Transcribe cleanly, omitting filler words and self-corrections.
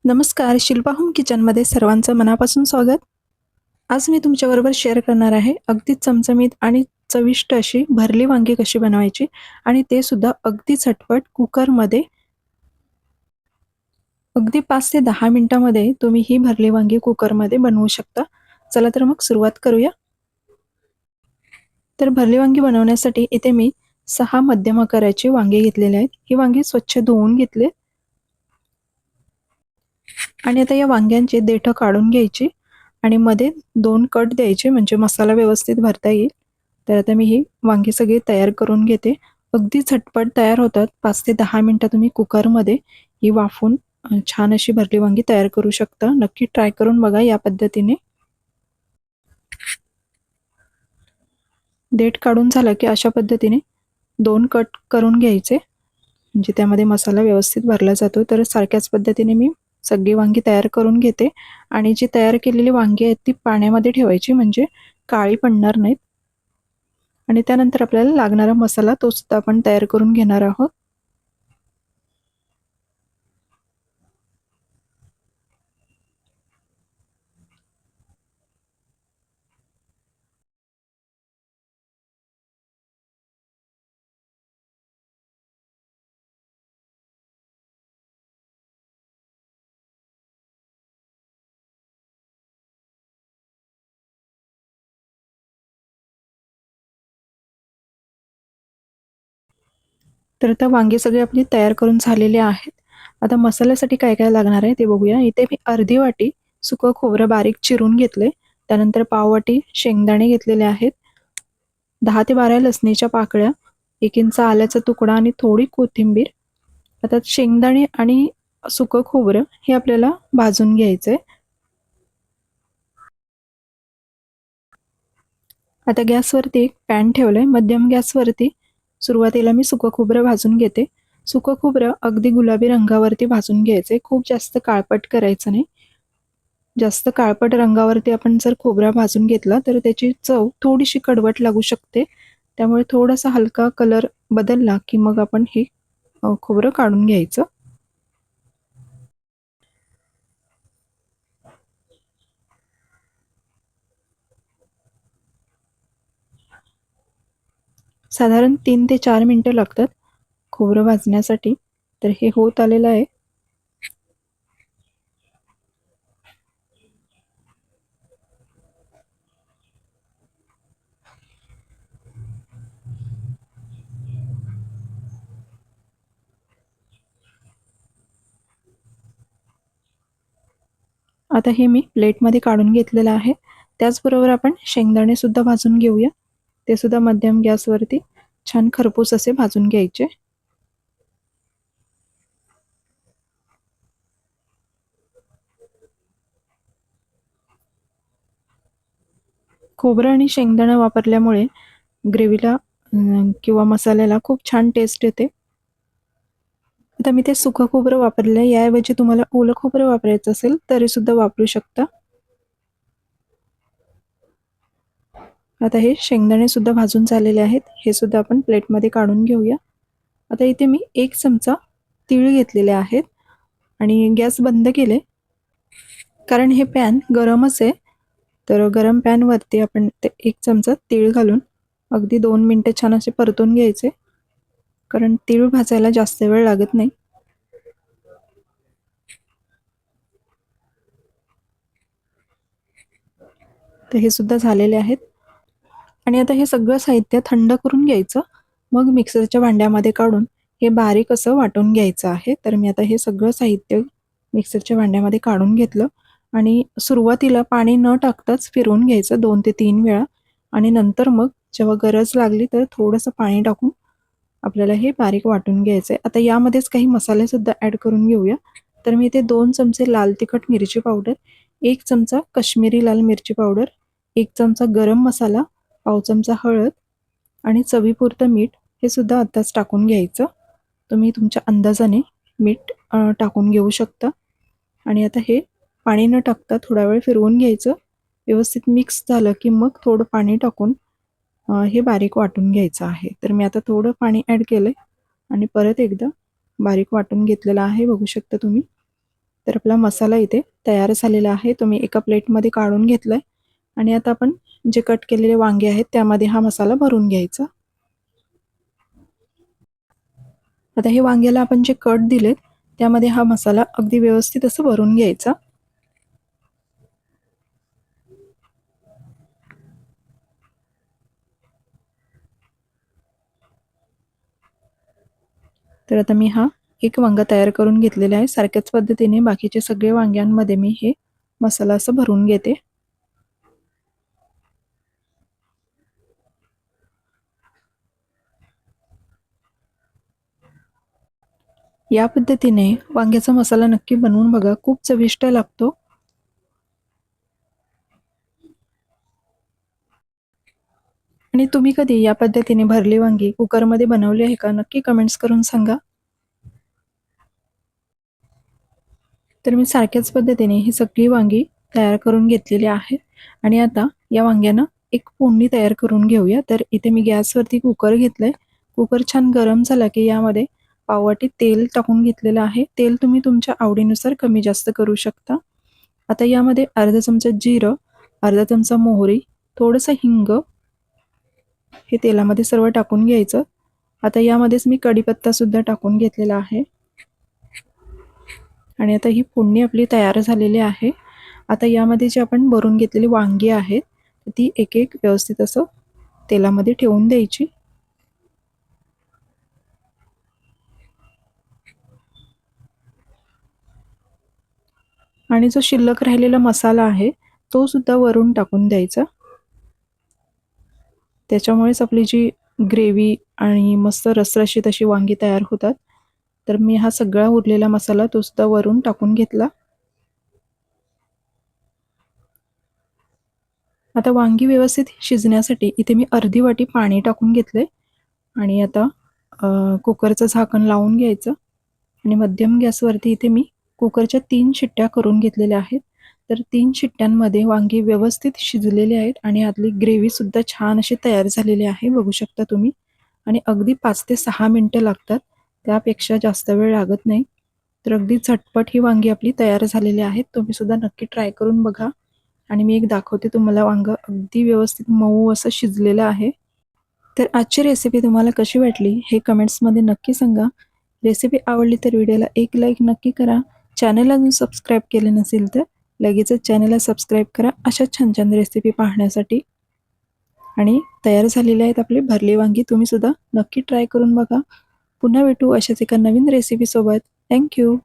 नमस्कार, शिल्पा होम किचनमध्ये सर्वांचं मनापासून स्वागत. आज मी तुमच्याबरोबर शेअर करणार आहे अगदी चमचमीत आणि चविष्ट अशी भरली वांगी कशी बनवायची आणि ते सुद्धा अगदी झटपट कुकरमध्ये. अगदी 5 ते 10 मिनिटामध्ये तुम्ही ही भरली वांगी कुकरमध्ये बनवू शकता. चला तर मग सुरुवात करूया. तर भरली वांगी बनवण्यासाठी इथे मी 6 मध्यम आकाराची वांगी घेतलेली आहेत. ही वांगी स्वच्छ धुवून घेतले आणि आता या वांग्यांची देठं काढून घ्यायची आणि मध्ये 2 कट द्यायचे म्हणजे मसाला व्यवस्थित भरता येईल. तर आता मी ही वांगी सगळी तयार करून घेते. अगदी झटपट तयार होतात. 5 ते 10 मिनिटं तुम्ही कुकरमध्ये ही वाफवून छान अशी भरली वांगी तयार करू शकता. नक्की ट्राय करून बघा या पद्धतीने. देठ काढून झालं की अशा पद्धतीने 2 कट करून घ्यायचे म्हणजे त्यामध्ये मसाला व्यवस्थित भरला जातो. तर सारख्याच पद्धतीने मी सगळी वांगी तयार करून घेते आणि जी तयार केलेली वांगी आहेत ती पाण्यामध्ये ठेवायची म्हणजे काळी पडणार नाहीत. आणि त्यानंतर आपल्याला लागणारा मसाला तो सुद्धा आपण तयार करून घेणार आहोत. तर आता वांगी सगळी आपली तयार करून झालेली आहेत. आता मसाल्यासाठी काय काय लागणार आहे ते बघूया. इथे मी अर्धी वाटी सुकं खोबरं बारीक चिरून घेतले. त्यानंतर पाववाटी शेंगदाणे घेतलेले आहेत. 10 ते 12 लसणीच्या पाकळ्या, 1 इंच आल्याचा तुकडा आणि थोडी कोथिंबीर. आता शेंगदाणे आणि सुकं खोबरं हे आपल्याला भाजून घ्यायचंय. आता गॅसवरती एक पॅन ठेवलंय. मध्यम गॅसवरती सुरुवातीला मी सुकं खोबरं भाजून घेते. सुकं खोबरं अगदी गुलाबी रंगावरती भाजून घ्यायचंय. खूप जास्त काळपट करायचं नाही. जास्त काळपट रंगावरती आपण जर खोबरा भाजून घेतला तर त्याची चव थोडीशी कडवट लागू शकते. त्यामुळे थोडासा हलका कलर बदलला की मग आपण हे खोबरं काढून घ्यायचं. साधारण 3 ते 4 मिनिटं लागतात खोबरं भाजण्यासाठी. तर हे होत आलेलं आहे. आता हे मी प्लेटमध्ये काढून घेतलेलं आहे. त्याचबरोबर आपण शेंगदाणे सुद्धा भाजून घेऊया. ते सुद्धा मध्यम गॅसवरती छान खरपूस असे भाजून घ्यायचे. खोबरं आणि शेंगदाणा वापरल्यामुळे ग्रेव्हीला किंवा मसाल्याला खूप छान टेस्ट येते. आता मी ते सुकं खोबरं वापरलं. याऐवजी तुम्हाला ओलं खोबरं वापरायचं असेल तरी सुद्धा वापरू शकता. आता हे शेंगदाणे सुद्धा भाजून झालेले आहेत. हे सुद्धा आपण प्लेटमध्ये काढून घेऊया. आता इथे मी 1 चमचा तीळ घेतलेले आहेत आणि गॅस बंद केले. कारण हे पॅन गरमच आहे. तर गरम पॅनवरती आपण ते 1 चमचा तीळ घालून अगदी 2 मिनिटं छान असे परतून घ्यायचे. कारण तीळ भाजायला जास्त वेळ लागत नाही. तर हे सुद्धा झालेले आहेत. आणि आता हे सगळं साहित्य थंड करून घ्यायचं. मग मिक्सरच्या भांड्यामध्ये काढून हे बारीक असं वाटून घ्यायचं आहे. तर मी आता हे सगळं साहित्य मिक्सरच्या भांड्यामध्ये काढून घेतलं आणि सुरुवातीला पाणी न टाकताच फिरवून घ्यायचं 2 ते 3 वेळा आणि नंतर मग जेव्हा गरज लागली तर थोडंसं पाणी टाकून आपल्याला हे बारीक वाटून घ्यायचं आहे. आता यामध्येच काही मसालेसुद्धा ॲड करून घेऊया. तर मी इथे 2 चमचे लाल तिखट मिरची पावडर, 1 चमचा काश्मीरी लाल मिरची पावडर, 1 चमचा गरम मसाला, पाव चमचा हळद आणि चवीपुरतं मीठ हे सुद्धा आत्ताच टाकून घ्यायचं. तुम्ही तुमच्या अंदाजाने मीठ टाकून घेऊ शकता. आणि आता हे पाणी न टाकता थोडा वेळ फिरवून घ्यायचं. व्यवस्थित मिक्स झालं की मग थोडं पाणी टाकून हे बारीक वाटून घ्यायचं आहे. तर मी आता थोडं पाणी ॲड केलंय आणि परत एकदा बारीक वाटून घेतलेलं आहे. बघू शकता तुम्ही. तर आपला मसाला इथे तयार झालेला आहे. तो मी एका प्लेटमध्ये काढून घेतलाय आणि आता आपण जे कट केलेले वांगे आहेत त्यामध्ये हा मसाला भरून घ्यायचा. आता हे वांग्याला आपण जे कट दिलेत त्यामध्ये हा मसाला अगदी व्यवस्थित असं भरून घ्यायचा. तर आता मी हा एक वांगा तयार करून घेतलेला आहे. सारख्याच पद्धतीने बाकीचे सगळे वांग्यांमध्ये मी हे मसाला असं भरून घेते. या पद्धतीने वांग्याचा मसाला नक्की बनवून बघा, खूप चविष्ट लागतो. आणि तुम्ही कधी या पद्धतीने भरली वांगी कुकरमध्ये बनवली आहे का? नक्की कमेंट्स करून सांगा. तर मी सारख्याच पद्धतीने ही सगळी वांगी तयार करून घेतलेली आहेत आणि आता या वांग्यांना एक फोडणी तयार करून घेऊया. तर इथे मी गॅसवरती कुकर घेतलंय. कुकर छान गरम झाला की यामध्ये पाववाटी तेल टाकून घेतलेलं आहे. तेल तुम्ही तुमच्या आवडीनुसार कमी जास्त करू शकता. आता यामध्ये अर्धा चमचा जिरं, अर्धा चमचा मोहरी, थोडंसं हिंग हे तेलामध्ये सर्व टाकून घ्यायचं. आता यामध्येच मी कढीपत्ता सुद्धा टाकून घेतलेला आहे आणि आता ही फोडणी आपली तयार झालेली आहे. आता यामध्ये जे आपण भरून घेतलेली वांगी आहेत ती एक एक व्यवस्थित असं तेलामध्ये ठेवून द्यायची. आणि जो शिल्लक राहिलेला मसाला आहे तो सुद्धा वरून टाकून द्यायचा. त्याच्यामुळेच आपली जी ग्रेव्ही आणि मस्त रसरशीत अशी वांगी तयार होतात. तर मी हा सगळा उरलेला मसाला तो सुद्धा वरून टाकून घेतला. आता वांगी व्यवस्थित शिजण्यासाठी इथे मी अर्धी वाटी पाणी टाकून घेतले आणि आता कुकरचं झाकण लावून घ्यायचं आणि मध्यम गॅसवरती इथे मी कुकरच्या 3 शिट्ट्या करून घेतलेल्या आहेत. तर 3 शिट्ट्यांमध्ये वांगी व्यवस्थित शिजलेली आहेत आणि आतली ग्रेव्ही सुद्धा छान अशी तयार झालेली आहे, बघू शकता तुम्ही. आणि अगदी 5 ते 6 मिनिटं लागतात, त्यापेक्षा जास्त वेळ लागत नाही. तर अगदी झटपट ही वांगी आपली तयार झालेली आहेत. तुम्ही सुद्धा नक्की ट्राय करून बघा. आणि मी एक दाखवते तुम्हाला वांगं अगदी व्यवस्थित मऊ असं शिजलेलं आहे. तर आजची रेसिपी तुम्हाला कशी वाटली हे कमेंट्समध्ये नक्की सांगा. रेसिपी आवडली तर व्हिडिओला एक लाईक नक्की करा. चॅनल अजून सबस्क्राईब केले नसेल तर लगेचच चॅनलला सबस्क्राईब करा अशा छान छान रेसिपी पाहण्यासाठी. आणि तयार झालेले आहेत आपले भरली वांगी. तुम्ही सुद्धा नक्की ट्राय करून बघा. पुन्हा भेटू अशाच एका नवीन रेसिपीसोबत. थँक्यू.